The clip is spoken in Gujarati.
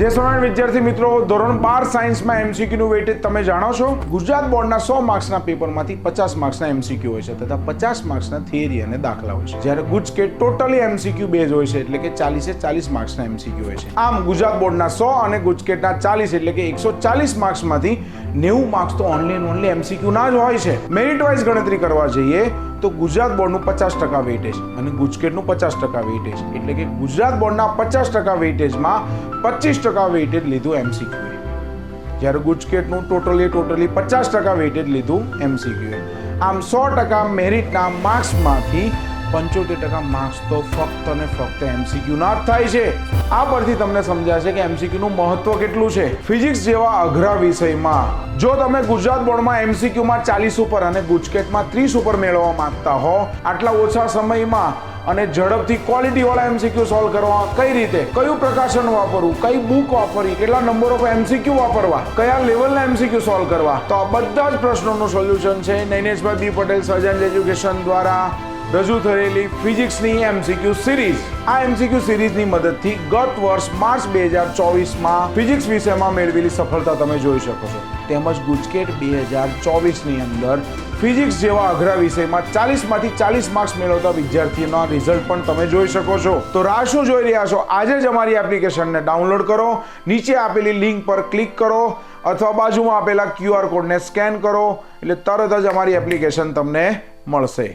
જે સોનાના વિદ્યાર્થી મિત્રો, ધોરણ 12 સાયન્સમાં એમસીક્યુ નું વેટેજ તમે જાણો છો? ગુજરાત બોર્ડના 100 માર્ક્સના પેપરમાંથી 50 માર્ક્સના એમસીક્યુ હોય છે તથા 50 માર્ક્સના થિયરી અને દાખલા હોય છે, જ્યારે ગુજકેટ ટોટલી એમસીક્યુ બેઝ હોય છે, એટલે કે 40 માર્ક્સના એમસીક્યુ હોય છે. આમ ગુજરાત બોર્ડના 100 અને ગુજકેટના 40 એટલે કે 140 માર્ક્સમાંથી 90 માર્ક્સ તો ઓનલી એન્ડ ઓનલી એમસીક્યુ ના જ હોય છે. મેરિટ વાઇઝ ગણતરી કરવા જઈએ તો ગુજરાત બોર્ડનું 50% વેટેજ અને ગુજકેટનું 50% વેટેજ, એટલે કે ગુજરાત બોર્ડના 50% વેટેજમાં 25% વેટેજ લીધું એમસીક્યુ, જ્યારે ગુજકેટનું ટોટલી 50% વેટેજ લીધું એમસીક્યુ. આમ 100% મેરિટના માર્ક્સમાંથી 75% માર્ક્સ તો ફક્ત અને ફક્ત એમસીક્યુ ના જ થાય છે. આ પરથી તમને સમજાશે કે એમસીક્યુ નું મહત્વ કેટલું છે. ફિઝિક્સ જેવા અઘરા વિષયમાં જો તમે ગુજરાત બોર્ડમાં એમસીક્યુમાં 40 ઉપર અને ગુજકેટમાં 30 ઉપર મેળવવા માંગતા હો આટલા ઓછા સમયમાં અને ઝડપથી ક્વોલિટી વાળા એમસીક્યુ સોલ્વ કરવા, કઈ રીતે, કયું પ્રકાશન વાપરવું, કઈ બુક વાપરવી, કેટલા નંબર ઓફ એમસીક્યુ વાપરવા, કયા લેવલના એમસીક્યુ સોલ્વ કરવા, તો આ બધા જ પ્રશ્નોનું સોલ્યુશન છે નૈનેશભાઈ બી પટેલ સર્જન એજ્યુકેશન દ્વારા રજૂ થયેલી ફિઝિક્સની એમસીક્યુ સિરીઝ. આ એમસીક્યુ સિરીઝની મદદથી ગત વર્ષ માર્ચ 2024માં ફિઝિક્સ વિષયમાં મેળવેલી સફળતા તમે જોઈ શકો છો. તેમજ ગુજકેટ 2024ની અંદર ફિઝિક્સ જેવા અઘરા વિષયમાં 40માંથી 40 માર્ક્સ મેળવતા વિદ્યાર્થીઓના રિઝલ્ટ પણ તમે જોઈ શકો છો. તો રાહ શું જોઈ રહ્યા છો? આજે જ અમારી એપ્લિકેશનને ડાઉનલોડ કરો, નીચે આપેલી લિંક પર ક્લિક કરો અથવા બાજુમાં આપેલા QR કોડને સ્કેન કરો, એટલે તરત જ અમારી એપ્લિકેશન તમને મળશે.